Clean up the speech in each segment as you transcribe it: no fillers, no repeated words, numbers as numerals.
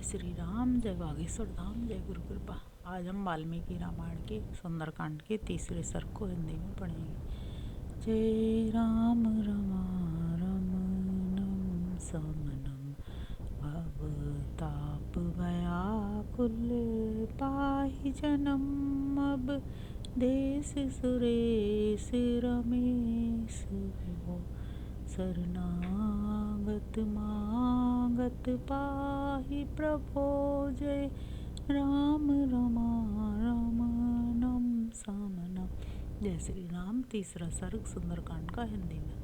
श्री राम, जय बागेश्वर धाम, जय गुरु कृपा। आज हम वाल्मीकि रामायण के सुंदरकांड के तीसरे सर्ग को हिंदी में पढ़ेंगे। जय राम रमणम समनम भवताप व्याकुल पाहि जन्म। अब देश सुरेश रमेश विभो शरणागत मागत पाहि प्रभो। जय राम रमणम समनम। जय श्री राम। तीसरा सर्ग सुंदरकांड का हिंदी में।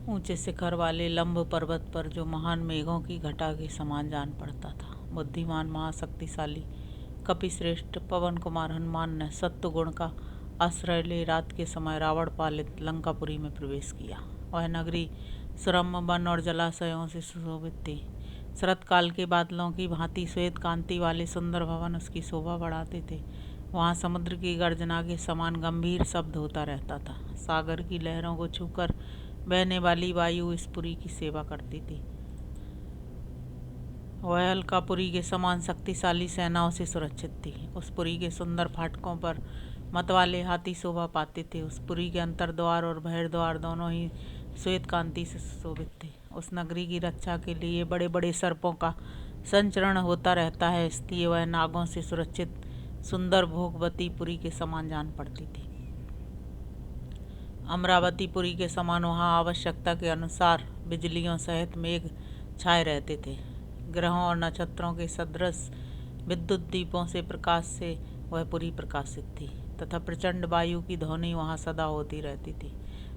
ऊंचे शिखर वाले लंब पर्वत पर जो महान मेघों की घटा के समान जान पड़ता था, बुद्धिमान महाशक्तिशाली कपिश्रेष्ठ पवन कुमार हनुमान ने सत्व गुण का आश्रय ले रात के समय रावण पालित लंकापुरी में प्रवेश किया। वह नगरी सुरम्य वन और जलाशयों से सुशोभित थी। शरतकाल के बादलों की भांति श्वेत कांति वाले सुंदर भवन उसकी शोभा बढ़ाते थे। वहाँ समुद्र की गर्जना के समान गंभीर शब्द होता रहता था। सागर की लहरों को छूकर बहने वाली वायु इस पुरी की सेवा करती थी। वह अलकापुरी के समान शक्तिशाली सेनाओं से सुरक्षित थी। उस पुरी के सुंदर फाटकों पर मतवाले हाथी शोभा पाते थे। उस पुरी के अंतरद्वार और बहिर्द्वार दोनों ही श्वेत कांति से सुशोभित थे। उस नगरी की रक्षा के लिए बड़े बड़े सर्पों का संचरण होता रहता है, इसलिए वह नागों से सुरक्षित सुंदर भोगवती पुरी के समान जान पड़ती थी। अमरावती पुरी के समान वहाँ आवश्यकता के अनुसार बिजलियों सहित मेघ छाए रहते थे। ग्रहों और नक्षत्रों के सदृश विद्युत दीपों से प्रकाश से वह पुरी प्रकाशित थी तथा प्रचंड वायु की ध्वनि वहाँ सदा होती रहती थी।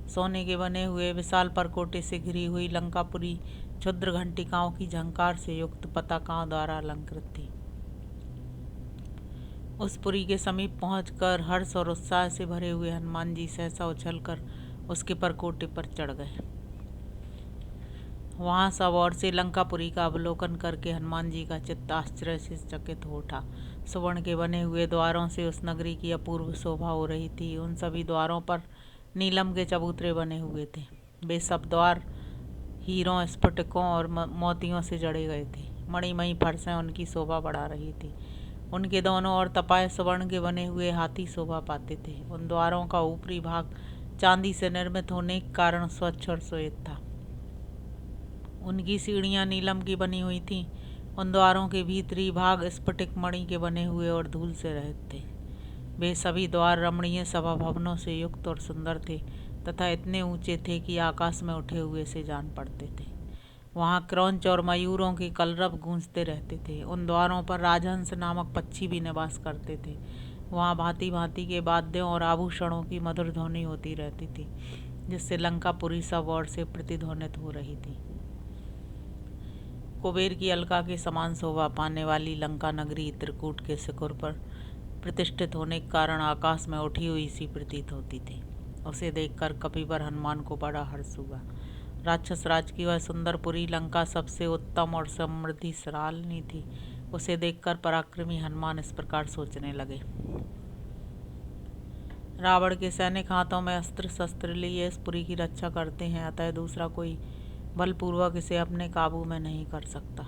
सोने के बने हुए विशाल परकोटे से घिरी हुई लंकापुरी क्षुद्र घंटिकाओं की झंकार से युक्त पताकाओं द्वारा अलंकृत थी। उस पुरी के समीप पहुंचकर हर्ष और उत्साह से भरे हुए हनुमान जी सहसा उछलकर उसके परकोटे पर चढ़ गए। वहां सब ओर से लंकापुरी का अवलोकन करके हनुमान जी का चित्त आश्चर्य से चकित हो उठा। सुवर्ण के बने हुए द्वारों से उस नगरी की अपूर्व शोभा हो रही थी। उन सभी द्वारों पर नीलम के चबूतरे बने हुए थे। वे सब द्वार हीरों, स्फटिकों और मोतियों से जड़े गए थे। मणिमयी फर्शें उनकी शोभा बढ़ा रही थी। उनके दोनों ओर तपाए सुवर्ण के बने हुए हाथी शोभा पाते थे। उन द्वारों का ऊपरी भाग चांदी से निर्मित होने के कारण स्वच्छ और श्वेत था। उनकी सीढ़ियाँ नीलम की बनी हुई थीं। उन द्वारों के भीतरी भाग स्फटिक मणि के बने हुए और धूल से रहित थे। वे सभी द्वार रमणीय सभा भवनों से युक्त और सुंदर थे तथा इतने ऊंचे थे कि आकाश में उठे हुए से जान पड़ते थे। वहाँ क्रौंच और मयूरों के कलरव गूंजते रहते थे। उन द्वारों पर राजहंस नामक पक्षी भी निवास करते थे। वहाँ भांति भांति के वाद्यों और आभूषणों की मधुर ध्वनि होती रहती थी, जिससे लंकापुरी सब ओर से प्रतिध्वनित हो रही थी। कुबेर की अलका के समान शोभा पाने वाली लंका नगरी त्रिकूट के शिखर पर प्रतिष्ठित होने के कारण आकाश में उठी हुई सी प्रतीत होती थी। उसे देखकर कपिवर हनुमान को बड़ा हर्ष हुआ। राक्षस राज की वह सुंदरपुरी लंका सबसे उत्तम और समृद्धिशालिनी थी। उसे देखकर पराक्रमी हनुमान इस प्रकार सोचने लगे। रावण के सैनिक हाथों में अस्त्र शस्त्र लिए इस पुरी की रक्षा करते हैं, अतः दूसरा कोई बलपूर्वक इसे अपने काबू में नहीं कर सकता।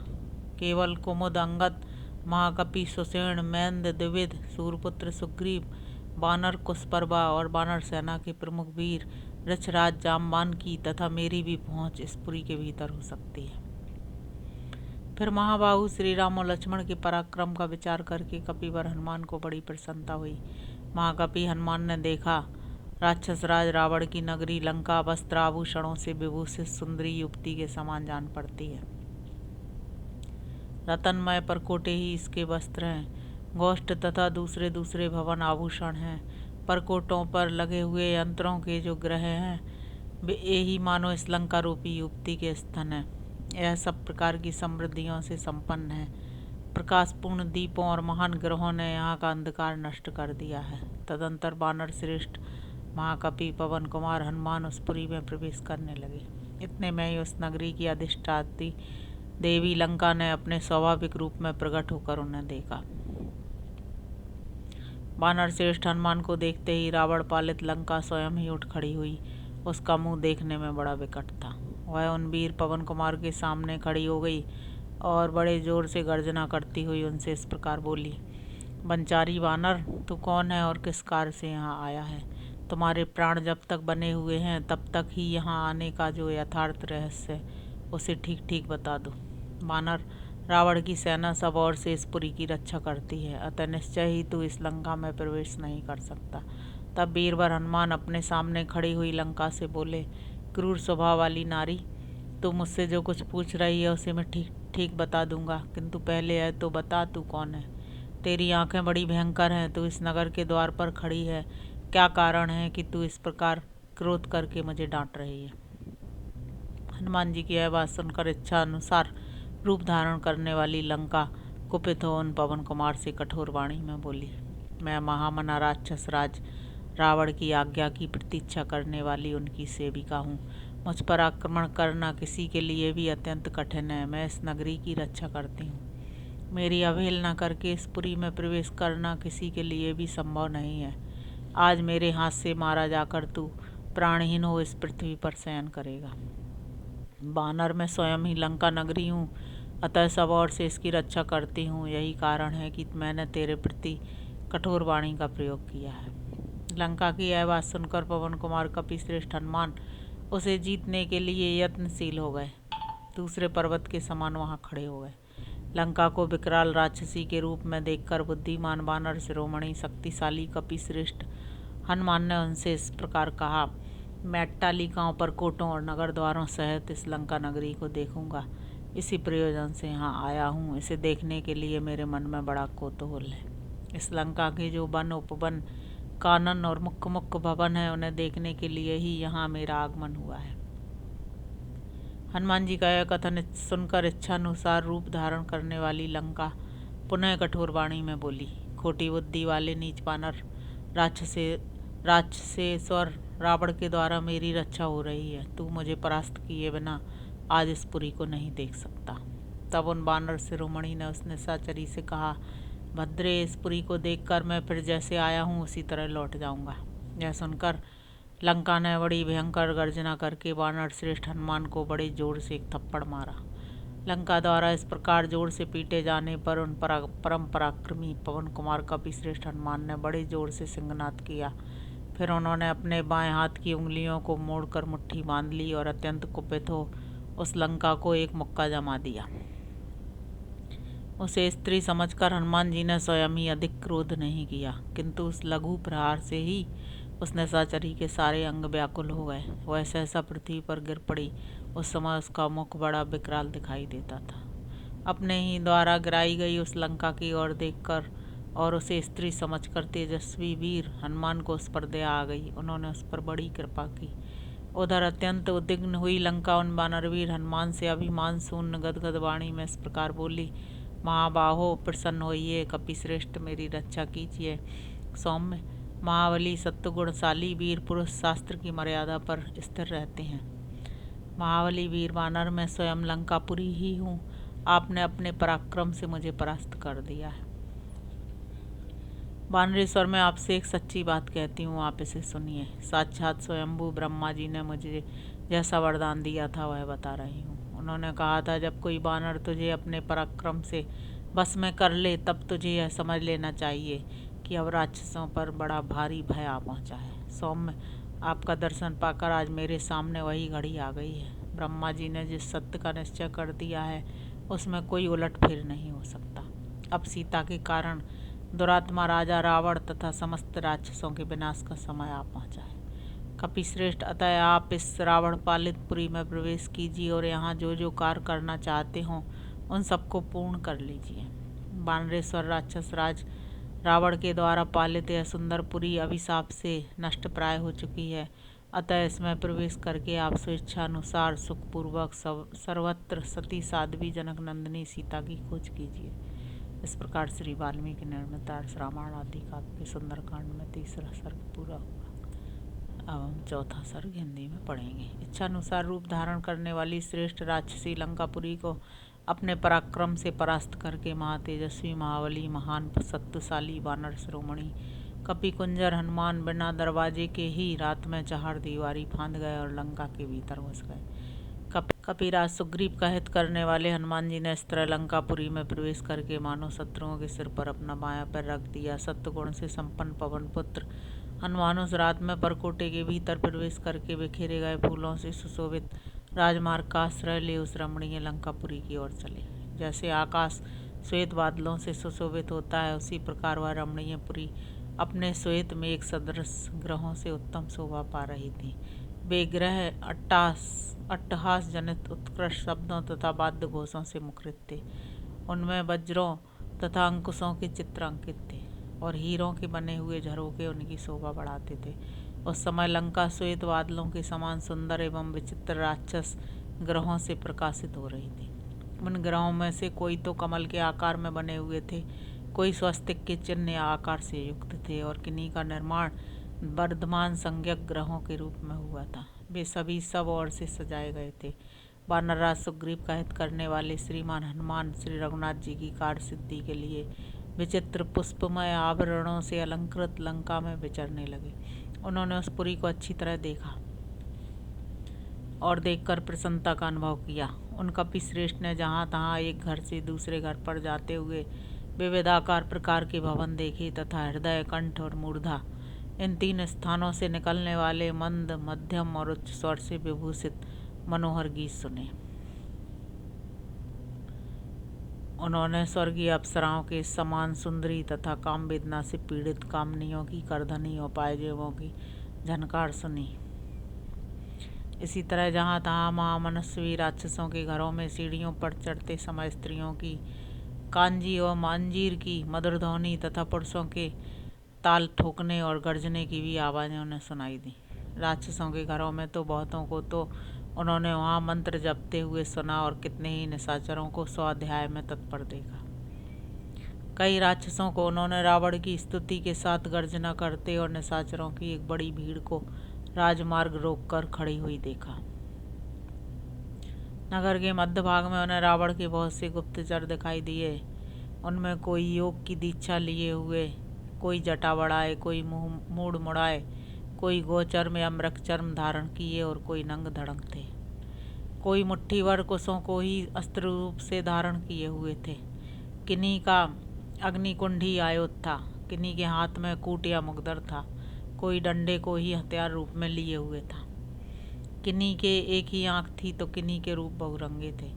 केवल कुमुद, अंगद, महाकपि, सुषेण, मैंद, द्विविद, सूरपुत्र सुग्रीव, बानर कुशपर्वा और बानर सेना के प्रमुख वीर ऋक्षराज जामवानकी तथा मेरी भी पहुंच इस पुरी के भीतर हो सकती है। फिर महाबाहु श्री राम और लक्ष्मण के पराक्रम का विचार करके कपिवर हनुमान को बड़ी प्रसन्नता हुई। महाकपि हनुमान ने देखा, राक्षस राज रावण की नगरी लंका वस्त्र आभूषणों से विभूषित सुंदरी युवती के समान जान पड़ती है। रतनमय परकोटे ही इसके वस्त्र हैं। गोष्ठ तथा दूसरे दूसरे भवन आभूषण हैं। परकोटों पर लगे हुए यंत्रों के जो ग्रह हैं, वे यही मानो इस लंका रूपी युवती के स्तन हैं। यह सब प्रकार की समृद्धियों से संपन्न है। प्रकाशपूर्ण दीपों और महान ग्रहों ने यहाँ का अंधकार नष्ट कर दिया है। तदंतर बानर श्रेष्ठ महाकपि पवन कुमार हनुमान उस पुरी में प्रवेश करने लगे। इतने में ही उस नगरी की अधिष्ठात्री देवी लंका ने अपने स्वाभाविक रूप में प्रकट होकर उन्हें देखा। बानर श्रेष्ठ हनुमान को देखते ही रावण पालित लंका स्वयं ही उठ खड़ी हुई। उसका मुंह देखने में बड़ा विकट था। वह उन वीर पवन कुमार के सामने खड़ी हो गई। और बड़े जोर से गर्जना करती हुई उनसे इस प्रकार बोली, बनचारी वानर, तू कौन है और किस कार्य से यहाँ आया है? तुम्हारे प्राण जब तक बने हुए हैं तब तक ही यहाँ आने का जो यथार्थ रहस्य है उसे ठीक ठीक बता दो। वानर, रावण की सेना सब ओर से इस पुरी की रक्षा करती है, अतः निश्चय ही तू इस लंका में प्रवेश नहीं कर सकता। तब वीरवर हनुमान अपने सामने खड़ी हुई लंका से बोले, क्रूर स्वभाव वाली नारी, तू मुझसे जो कुछ पूछ रही है उसे मैं ठीक ठीक बता दूंगा, किंतु पहले है तो बता तू कौन है? तेरी आंखें बड़ी भयंकर हैं, तू इस नगर के द्वार पर खड़ी है, क्या कारण है कि तू इस प्रकार क्रोध करके मुझे डांट रही है? हनुमान जी की यह बात सुनकर इच्छा अनुसार रूप धारण करने वाली लंका कुपित हो उन पवन कुमार से कठोर वाणी में बोली, मैं महामना राक्षस राज रावण की आज्ञा की प्रतीक्षा करने वाली उनकी सेविका हूँ। मुझ पर आक्रमण करना किसी के लिए भी अत्यंत कठिन है। मैं इस नगरी की रक्षा करती हूँ। मेरी अवहेलना करके इस पुरी में प्रवेश करना किसी के लिए भी संभव नहीं है। आज मेरे हाथ से मारा जाकर तू प्राणहीन हो इस पृथ्वी पर शयन करेगा। बानर, मैं स्वयं ही लंका नगरी हूँ, अतः सब ओर से इसकी रक्षा करती हूँ। यही कारण है कि मैंने तेरे प्रति कठोर वाणी का प्रयोग किया है। लंका की यह बात सुनकर पवन कुमार कपिश्रेष्ठ हनुमान उसे जीतने के लिए यत्नशील हो गए। दूसरे पर्वत के समान वहाँ खड़े हो गए। लंका को विकराल राक्षसी के रूप में देखकर बुद्धिमान वानर शिरोमणि शक्तिशाली कपिश्रेष्ठ हनुमान ने उनसे इस प्रकार कहा, मैं अट्टालिकाओं पर कोटों और नगर द्वारों सहित इस लंका नगरी को देखूंगा। इसी प्रयोजन से यहाँ आया हूँ। इसे देखने के लिए मेरे मन में बड़ा कौतूहल है। इस लंका के जो वन उपवन कानन और मुख्य मुख्य भवन है उन्हें देखने के लिए ही यहाँ मेरा आगमन हुआ है। हनुमान जी का यह कथन सुनकर इच्छानुसार रूप धारण करने वाली लंका पुनः कठोर वाणी में बोली, खोटी बुद्धि वाले नीच वानर, राक्षसेश्वर रावण के द्वारा मेरी रक्षा हो रही है। तू मुझे परास्त किए बिना आज इस पुरी को नहीं देख सकता। तब उन वानर शिरोमणि ने उस निशाचरी से कहा, भद्रे, इस पुरी को देखकर मैं फिर जैसे आया हूँ उसी तरह लौट जाऊंगा। यह सुनकर लंका ने बड़ी भयंकर गर्जना करके वानर श्रेष्ठ हनुमान को बड़े जोर से एक थप्पड़ मारा। लंका द्वारा इस प्रकार जोर से पीटे जाने पर उन परम पराक्रमी पवन कुमार कपिश्रेष्ठ हनुमान ने बड़े जोर से सिंहनाद किया। फिर उन्होंने अपने बाएं हाथ की उंगलियों को मोड़कर मुट्ठी बांध ली और अत्यंत कुपित हो उस लंका को एक मुक्का जमा दिया। उसे स्त्री समझकर हनुमान जी ने स्वयं ही अधिक क्रोध नहीं किया, किंतु उस लघु प्रहार से ही उस निशाचरी के सारे अंग व्याकुल हो गए। वह सहसा पृथ्वी पर गिर पड़ी। उस समय उसका मुख बड़ा विकराल दिखाई देता था। अपने ही द्वारा गिराई गई उस लंका की ओर देखकर और उसे स्त्री समझकर तेजस्वी वीर हनुमान को उस पर दया आ गई। उन्होंने उस पर बड़ी कृपा की। उधर अत्यंत उद्विग्न हुई लंका उन वानरवीर हनुमान से अभिमान शून्य गदगद वाणी में इस प्रकार बोली, महाबाहो, प्रसन्न होइए, कपिश्रेष्ठ मेरी रक्षा कीजिए। सौम्य, महाबली, सत्वगुणशाली वीर पुरुष शास्त्र की मर्यादा पर स्थिर रहते हैं। महाबली वीर वानर, मैं स्वयं लंकापुरी ही हूँ। आपने अपने पराक्रम से मुझे परास्त कर दिया है। वानरेश्वर, मैं आपसे एक सच्ची बात कहती हूँ, आप इसे सुनिए। साक्षात स्वयंभू ब्रह्मा जी ने मुझे जैसा वरदान दिया था वह बता रही हूँ। उन्होंने कहा था, जब कोई वानर तुझे अपने पराक्रम से बस में कर ले तब तुझे यह समझ लेना चाहिए कि अब राक्षसों पर बड़ा भारी भय आ पहुँचा है। सौम्य, आपका दर्शन पाकर आज मेरे सामने वही घड़ी आ गई है। ब्रह्मा जी ने जिस सत्य का निश्चय कर दिया है उसमें कोई उलट फेर नहीं हो सकता। अब सीता के कारण दुरात्मा राजा रावण तथा समस्त राक्षसों के विनाश का समय आ पहुँचा है। कपिश्रेष्ठ, अतः आप इस रावण पालित पुरी में प्रवेश कीजिए और यहाँ जो जो कार्य करना चाहते हों उन सबको पूर्ण कर लीजिए। वानरेश्वर राक्षस राज रावण के द्वारा पालित यह सुंदर पुरी अभिशाप से नष्ट प्राय हो चुकी है, अतः इसमें प्रवेश करके आप स्वेच्छानुसार सुखपूर्वक सर्वत्र सती साध्वी जनक नंदिनी सीता की खोज कीजिए। इस प्रकार श्री वाल्मीकि निर्मित रामायण आदि काव्य सुंदरकांड में तीसरा सर्ग पूरा हुआ। अब हम चौथा सर्ग हिंदी में पढ़ेंगे। इच्छानुसार रूप धारण करने वाली श्रेष्ठ राक्षसी लंकापुरी को अपने पराक्रम से परास्त करके महातेजस्वी महाबली महान सत्वशाली वानर शिरोमणि कपिकुंजर हनुमान बिना दरवाजे के ही रात में चहार दीवारी फांद गए और लंका के भीतर घुस गए। कपिराज सुग्रीव का हित करने वाले हनुमान जी ने इस तरह लंकापुरी में प्रवेश करके मानो शत्रुओं के सिर पर अपना बायां पैर रख दिया। सत्वगुण से संपन्न पवन पुत्र हनुमान उस रात में परकोटे के भीतर प्रवेश करके बिखेरे गए फूलों से सुशोभित राजमार्ग का आश्रय ले उस रमणीय लंकापुरी की ओर चले। जैसे आकाश श्वेत बादलों से सुशोभित होता है, उसी प्रकार वह रमणीय पुरी अपने श्वेत में एक सदृश ग्रहों से उत्तम शोभा पा रही थी। वे ग्रह अट्टहास जनित उत्कृष्ट शब्दों तथा वाद्य घोषों से मुखरित थे। उनमें वज्रों तथा अंकुशों के चित्र अंकित थे और हीरों के बने हुए झरोखे उनकी शोभा बढ़ाते थे। उस समय लंका श्वेत बादलों के समान सुंदर एवं विचित्र राक्षस ग्रहों से प्रकाशित हो रही थी। उन ग्रहों में से कोई तो कमल के आकार में बने हुए थे, कोई स्वस्तिक के चिन्ह या आकार से युक्त थे और किन्हीं का निर्माण वर्धमान संज्ञक ग्रहों के रूप में हुआ था। वे सभी सब ओर से सजाए गए थे। वानरराज सुग्रीव का हित करने वाले श्रीमान हनुमान श्री रघुनाथ जी की कार्य सिद्धि के लिए विचित्र पुष्पमय आभरणों से अलंकृत लंका में विचरने लगे। उन्होंने उस पुरी को अच्छी तरह देखा और देखकर प्रसन्नता का अनुभव किया। उन कपिश्रेष्ठ ने जहाँ तहाँ एक घर से दूसरे घर पर जाते हुए विविधाकार प्रकार के भवन देखे तथा हृदय, कंठ और मूर्धा इन तीन स्थानों से निकलने वाले मंद, मध्यम और उच्च स्वर से विभूषित मनोहर गीत सुने। उन्होंने स्वर्गीय अप्सराओं के समान सुंदरी तथा काम वेदना से पीड़ित कामनियों की करधनी और पायजेबों की झनकार सुनी। इसी तरह जहाँ तहाँ महामनस्वी राक्षसों के घरों में सीढ़ियों पर चढ़ते समय स्त्रियों की कांजी और मांजीर की मधुर ध्वनि तथा पुरुषों के ताल ठोकने और गर्जने की भी आवाज़ें उन्हें सुनाई दी। राक्षसों के घरों में तो बहुतों को तो उन्होंने वहाँ मंत्र जपते हुए सुना और कितने ही निशाचरों को स्वाध्याय में तत्पर देखा। कई राक्षसों को उन्होंने रावण की स्तुति के साथ गर्जना करते और निशाचरों की एक बड़ी भीड़ को राजमार्ग रोककर खड़ी हुई देखा। नगर के मध्य भाग में उन्हें रावण के बहुत से गुप्तचर दिखाई दिए। उनमें कोई योग की दीक्षा लिए हुए, कोई जटा बढ़ाए, कोई मुंह मूड मुड़ाए, कोई गोचर में अमृत चर्म धारण किए और कोई नंग धड़ंग थे। कोई मुट्ठी भर कुशों को ही अस्त्र रूप से धारण किए हुए थे। किन्हीं का अग्निकुंडी आयुध था, किन्हीं के हाथ में कूट या मुगदर था, कोई डंडे को ही हथियार रूप में लिए हुए था। किन्हीं के एक ही आंख थी तो किन्हीं के रूप बहुरंगे थे।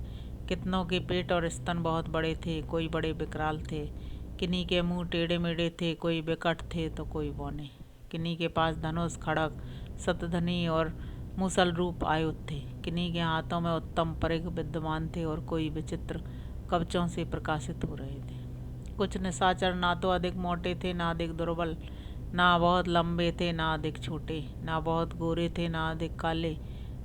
कितनों के पेट और स्तन बहुत बड़े थे, कोई बड़े विकराल थे। किन्हीं के मुंह टेढ़े मेढ़े थे, कोई विकट थे तो कोई बौने। किन्हीं के पास धनुष, खड़ग, शतधनी और मूसल रूप आयुध थे। किन्हीं के हाथों में उत्तम परिघ विद्यमान थे और कोई विचित्र कवचों से प्रकाशित हो रहे थे। कुछ निशाचर ना तो अधिक मोटे थे, ना अधिक दुर्बल, ना बहुत लंबे थे, ना अधिक छोटे, ना बहुत गोरे थे, ना अधिक काले,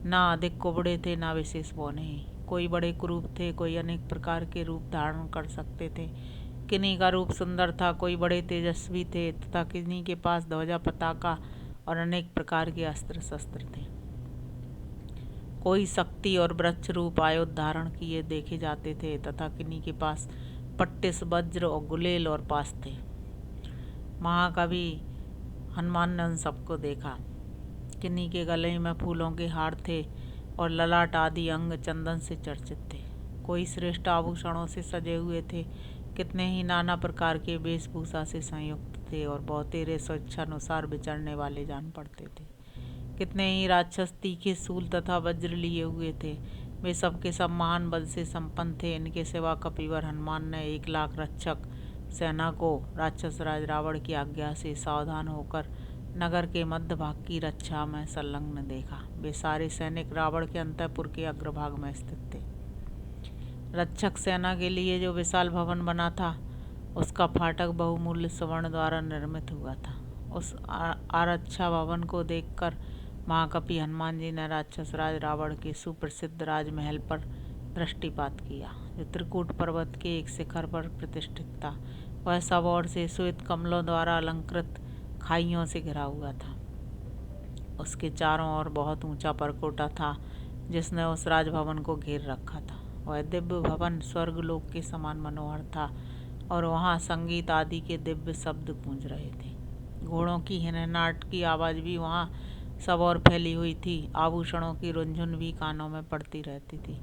ना अधिक कुबड़े थे, ना विशेष बौने। कोई बड़े कुरूप थे, कोई अनेक प्रकार के रूप धारण कर सकते थे। किन्हीं का रूप सुंदर था, कोई बड़े तेजस्वी थे तथा किन्हीं के पास ध्वजा, पताका और अनेक प्रकार के अस्त्र शस्त्र थे। कोई शक्ति और वृक्ष रूप आयुध धारण किए देखे जाते थे तथा किन्हीं के पास पट्टिस, वज्र और गुलेल और पास थे। महाकवि हनुमान ने उन सबको देखा। किन्हीं के गले में फूलों के हार थे और ललाट आदि अंग चंदन से चर्चित थे। कोई श्रेष्ठ आभूषणों से सजे हुए थे, कितने ही नाना प्रकार के वेशभूषा से संयुक्त थे और बहुतेरे स्वेच्छानुसार विचरने वाले जान पड़ते थे। कितने ही राक्षस तीखे सूल तथा वज्र लिए हुए थे। वे सबके सब महान बल से संपन्न थे। इनके सिवा कपिवर हनुमान ने 1,00,000 रक्षक सेना को राक्षस राज रावण की आज्ञा से सावधान होकर नगर के मध्य भाग की रक्षा में संलग्न देखा। वे सारे सैनिक रावण के अंतःपुर के अग्रभाग में स्थित थे। रक्षक सेना के लिए जो विशाल भवन बना था, उसका फाटक बहुमूल्य स्वर्ण द्वारा निर्मित हुआ था। उस आरक्षा भवन को देखकर महाकपि हनुमान जी ने राक्षस राज रावण के सुप्रसिद्ध राजमहल पर दृष्टिपात किया, जो त्रिकूट पर्वत के एक शिखर पर प्रतिष्ठित था। वह सब ओर से श्वेत कमलों द्वारा अलंकृत खाइयों से घिरा हुआ था। उसके चारों ओर बहुत ऊंचा परकोटा था, जिसने उस राजभवन को घेर रखा था। वह दिव्य भवन स्वर्गलोक के समान मनोहर था और वहाँ संगीत आदि के दिव्य शब्द गूंज रहे थे। घोड़ों की हिनहनाहट की आवाज़ भी वहाँ सब और फैली हुई थी। आभूषणों की रुंझुन भी कानों में पड़ती रहती थी।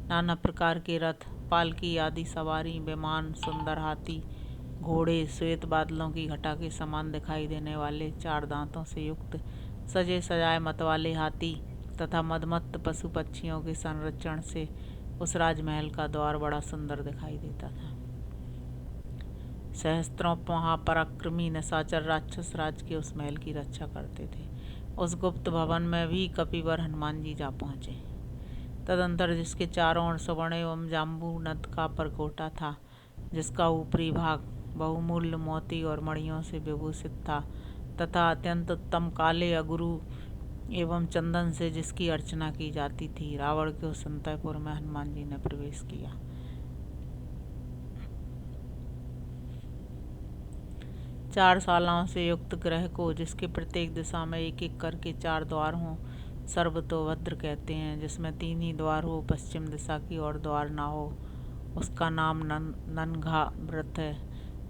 नाना प्रकार के रथ, पालकी आदि सवारी, विमान, सुंदर हाथी, घोड़े, श्वेत बादलों की घटा के समान दिखाई देने वाले 4 दांतों से युक्त सजे सजाए मतवाले हाथी तथा मदमत्त पशु पक्षियों के संरक्षण से उस राजमहल का द्वार बड़ा सुंदर दिखाई देता था। सहस्त्रों महापराक्रमी निशाचर राक्षस राज के उस महल की रक्षा करते थे। उस गुप्त भवन में भी कपिवर हनुमान जी जा पहुँचे। तदंतर जिसके चारों ओर स्वर्ण एवं जाम्बू नद का परकोटा था, जिसका ऊपरी भाग बहुमूल्य मोती और मणियों से विभूषित था तथा अत्यंत उत्तम काले अगरू एवं चंदन से जिसकी अर्चना की जाती थी, रावण के उस अंतःपुर में हनुमान जी ने प्रवेश किया। 4 शालाओं से युक्त गृह को, जिसके प्रत्येक दिशा में एक एक करके 4 द्वार हों, सर्वतोभद्र कहते हैं। जिसमें 3 ही द्वार हो, पश्चिम दिशा की ओर द्वार ना हो, उसका नाम ननघा व्रत है।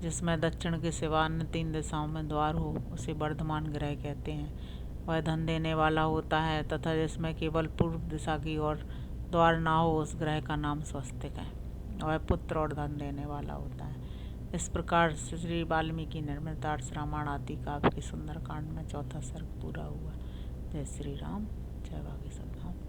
जिसमें दक्षिण के सिवा अन्य 3 दिशाओं में द्वार हो, उसे वर्धमान गृह कहते हैं। वह धन देने वाला होता है। तथा जिसमें केवल पूर्व दिशा की ओर द्वार ना हो, उस ग्रह का नाम स्वस्तिक है। वह पुत्र और धन देने वाला होता है। इस प्रकार श्री वाल्मीकि निर्मित आर्ष रामायण आदि काव्य के सुंदर कांड में 4था सर्ग पूरा हुआ। जय श्री राम, जय बाकी सतनाम।